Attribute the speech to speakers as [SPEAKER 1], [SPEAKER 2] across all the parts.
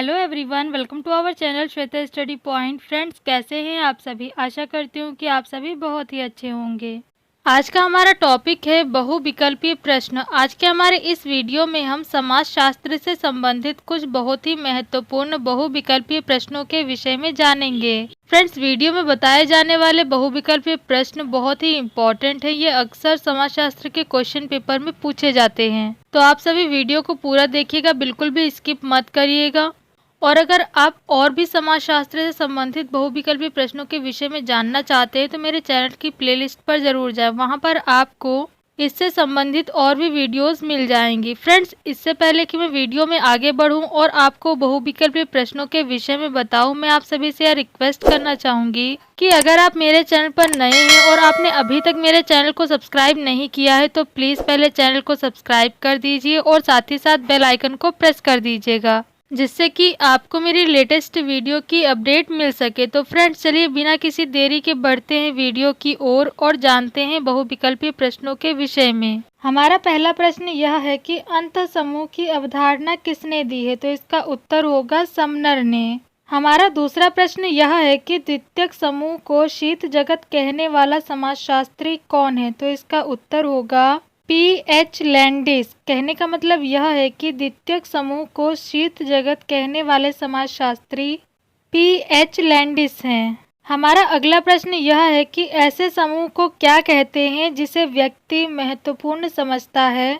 [SPEAKER 1] Hello everyone, welcome to our channel Shweta study point. Friends, कैसे हैं आप सभी? आशा करती हूँ कि आप सभी बहुत ही अच्छे होंगे। आज का हमारा टॉपिक है बहुविकल्पीय प्रश्न। आज के हमारे इस वीडियो में हम समाजशास्त्र से संबंधित कुछ बहुत ही महत्वपूर्ण बहुविकल्पीय प्रश्नों के विषय में जानेंगे। फ्रेंड्स, वीडियो में बताए जाने वाले बहुविकल्पीय प्रश्न बहुत ही इम्पोर्टेंट है। ये अक्सर समाजशास्त्र के क्वेश्चन पेपर में पूछे जाते हैं, तो आप सभी वीडियो को पूरा देखिएगा, बिल्कुल भी स्किप मत करिएगा। और अगर आप और भी समाजशास्त्र से संबंधित बहुविकल्पीय प्रश्नों के विषय में जानना चाहते हैं तो मेरे चैनल की प्लेलिस्ट पर ज़रूर जाएं। वहां पर आपको इससे संबंधित और भी वीडियोस मिल जाएंगी। फ्रेंड्स, इससे पहले कि मैं वीडियो में आगे बढ़ूं और आपको बहुविकल्पीय प्रश्नों के विषय में बताऊं, मैं आप सभी से यह रिक्वेस्ट करना चाहूँगी कि अगर आप मेरे चैनल पर नए हैं और आपने अभी तक मेरे चैनल को सब्सक्राइब नहीं किया है तो प्लीज़ पहले चैनल को सब्सक्राइब कर दीजिए और साथ ही साथ बेल आइकन को प्रेस कर दीजिएगा, जिससे कि आपको मेरी लेटेस्ट वीडियो की अपडेट मिल सके। तो फ्रेंड्स, चलिए बिना किसी देरी के बढ़ते हैं वीडियो की ओर और जानते हैं बहुविकल्पीय प्रश्नों के विषय में। हमारा पहला प्रश्न यह है कि अंतःसमूह की अवधारणा किसने दी है? तो इसका उत्तर होगा समनर ने। हमारा दूसरा प्रश्न यह है कि द्वितीयक समूह को शीत जगत कहने वाला समाजशास्त्री कौन है? तो इसका उत्तर होगा P.H. लैंडिस। कहने का मतलब यह है कि द्वितीयक समूह को शीत जगत कहने वाले समाजशास्त्री P.H. लैंडिस हैं। हमारा अगला प्रश्न यह है कि ऐसे समूह को क्या कहते हैं जिसे व्यक्ति महत्वपूर्ण समझता है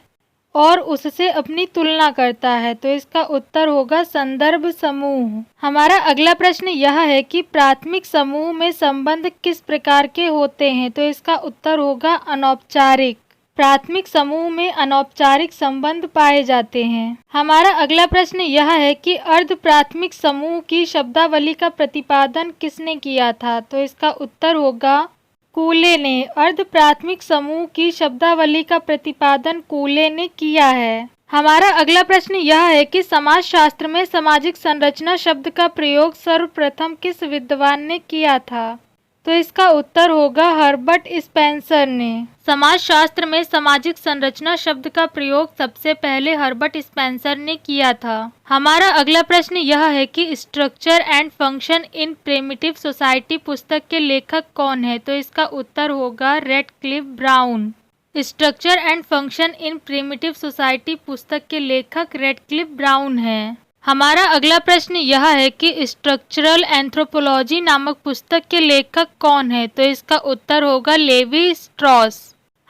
[SPEAKER 1] और उससे अपनी तुलना करता है? तो इसका उत्तर होगा संदर्भ समूह। हमारा अगला प्रश्न यह है कि प्राथमिक समूह में संबंध किस प्रकार के होते हैं? तो इसका उत्तर होगा अनौपचारिक। प्राथमिक समूह में अनौपचारिक संबंध पाए जाते हैं। हमारा अगला प्रश्न यह है कि अर्ध प्राथमिक समूह की शब्दावली का प्रतिपादन किसने किया था? तो इसका उत्तर होगा कूले ने। अर्ध प्राथमिक समूह की शब्दावली का प्रतिपादन कूले ने किया है। हमारा अगला प्रश्न यह है कि समाजशास्त्र में सामाजिक संरचना शब्द का प्रयोग सर्वप्रथम किस विद्वान ने किया था? तो इसका उत्तर होगा हर्बर्ट स्पेंसर ने। समाजशास्त्र में सामाजिक संरचना शब्द का प्रयोग सबसे पहले हर्बर्ट स्पेंसर ने किया था। हमारा अगला प्रश्न यह है कि structure and function in primitive society पुस्तक के लेखक कौन है? तो इसका उत्तर होगा Radcliffe Brown. Structure and function in primitive society पुस्तक के लेखक रेडक्लिफ ब्राउन है। हमारा अगला प्रश्न यह है कि स्ट्रक्चरल एंथ्रोपोलॉजी नामक पुस्तक के लेखक कौन है? तो इसका उत्तर होगा लेवी स्ट्रॉस।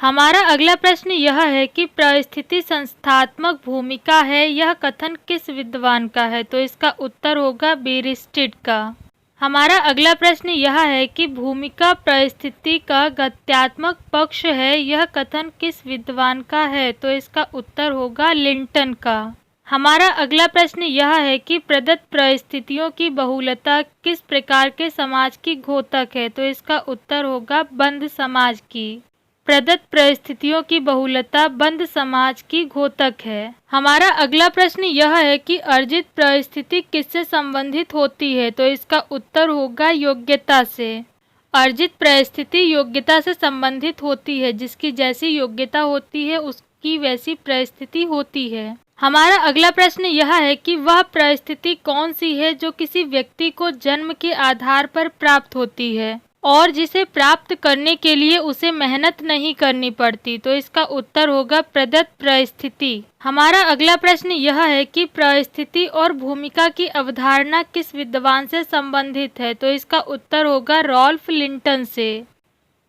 [SPEAKER 1] हमारा अगला प्रश्न यह है कि परिस्थिति संस्थात्मक भूमिका है, यह कथन किस विद्वान का है? तो इसका उत्तर होगा बीरिस्टिड का। हमारा अगला प्रश्न यह है कि भूमिका परिस्थिति का गत्यात्मक पक्ष है, यह कथन किस विद्वान का है? तो इसका उत्तर होगा लिंटन का। हमारा अगला प्रश्न यह है कि प्रदत्त परिस्थितियों की बहुलता किस प्रकार के समाज की घोतक है? तो इसका उत्तर होगा बंद समाज की। प्रदत्त परिस्थितियों की बहुलता बंद समाज की घोतक है। हमारा अगला प्रश्न यह है कि अर्जित परिस्थिति किससे संबंधित होती है? तो इसका उत्तर होगा योग्यता से। अर्जित परिस्थिति योग्यता से संबंधित होती है, जिसकी जैसी योग्यता होती है उसकी वैसी परिस्थिति होती है। हमारा अगला प्रश्न यह है कि वह परिस्थिति कौन सी है जो किसी व्यक्ति को जन्म के आधार पर प्राप्त होती है और जिसे प्राप्त करने के लिए उसे मेहनत नहीं करनी पड़ती? तो इसका उत्तर होगा प्रदत्त परिस्थिति। हमारा अगला प्रश्न यह है कि परिस्थिति और भूमिका की अवधारणा किस विद्वान से संबंधित है? तो इसका उत्तर होगा रॉल्फ लिंटन से।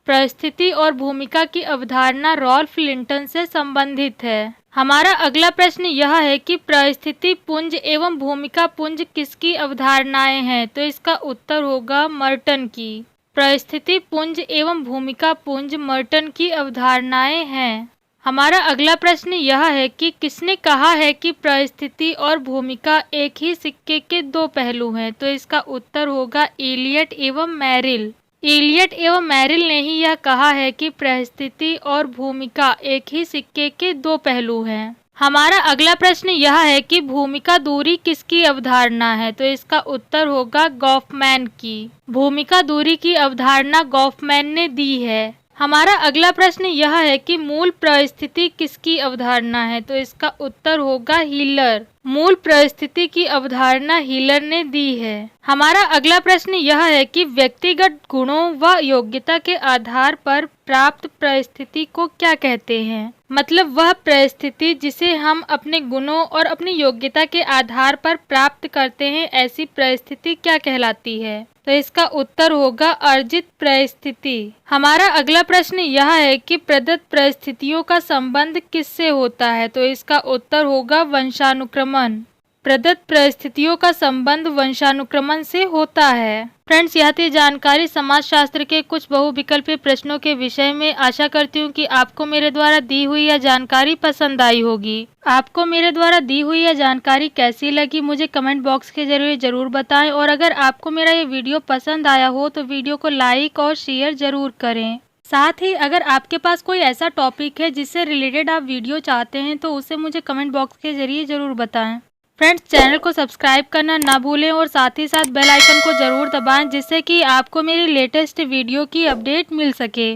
[SPEAKER 1] परिस्थिति और भूमिका की अवधारणा रॉल्फ लिंटन से संबंधित है। हमारा अगला प्रश्न यह है कि परिस्थिति पुंज एवं भूमिका पुंज किसकी अवधारणाएं हैं? तो इसका उत्तर होगा मर्टन की। परिस्थिति पुंज एवं भूमिका पुंज मर्टन की अवधारणाएं हैं। हमारा अगला प्रश्न यह है कि किसने कहा है कि परिस्थिति और भूमिका एक ही सिक्के के दो पहलू हैं? तो इसका उत्तर होगा इलियट एवं मैरिल। इलियट एवं मैरिल ने ही यह कहा है कि परिस्थिति और भूमिका एक ही सिक्के के दो पहलू हैं। हमारा अगला प्रश्न यह है कि भूमिका दूरी किसकी अवधारणा है? तो इसका उत्तर होगा गॉफमैन की। भूमिका दूरी की अवधारणा गॉफमैन ने दी है। हमारा अगला प्रश्न यह है कि मूल परिस्थिति किसकी अवधारणा है, तो इसका उत्तर होगा हीलर। मूल परिस्थिति की अवधारणा हीलर ने दी है। हमारा अगला प्रश्न यह है कि व्यक्तिगत गुणों व योग्यता के आधार पर प्राप्त परिस्थिति को क्या कहते हैं, मतलब वह परिस्थिति जिसे हम अपने गुणों और अपनी योग्यता के आधार पर प्राप्त करते हैं, ऐसी परिस्थिति क्या कहलाती है, तो इसका उत्तर होगा अर्जित परिस्थिति। हमारा अगला प्रश्न यह है कि प्रदत्त परिस्थितियों का संबंध किससे होता है, तो इसका उत्तर होगा वंशानुक्रमण। प्रदत्त परिस्थितियों का संबंध वंशानुक्रमण से होता है। फ्रेंड्स, यह थी जानकारी समाजशास्त्र के कुछ बहुविकल्पीय प्रश्नों के विषय में। आशा करती हूँ कि आपको मेरे द्वारा दी हुई यह जानकारी पसंद आई होगी। आपको मेरे द्वारा दी हुई यह जानकारी कैसी लगी, मुझे कमेंट बॉक्स के जरिए जरूर बताएं। और अगर आपको मेरा ये वीडियो पसंद आया हो तो वीडियो को लाइक और शेयर जरूर करें। साथ ही अगर आपके पास कोई ऐसा टॉपिक है जिससे रिलेटेड आप वीडियो चाहते हैं तो उसे मुझे कमेंट बॉक्स के जरिए जरूर बताएं। फ्रेंड्स, चैनल को सब्सक्राइब करना ना भूलें और साथ ही साथ बेल आइकन को जरूर दबाएं, जिससे कि आपको मेरी लेटेस्ट वीडियो की अपडेट मिल सके।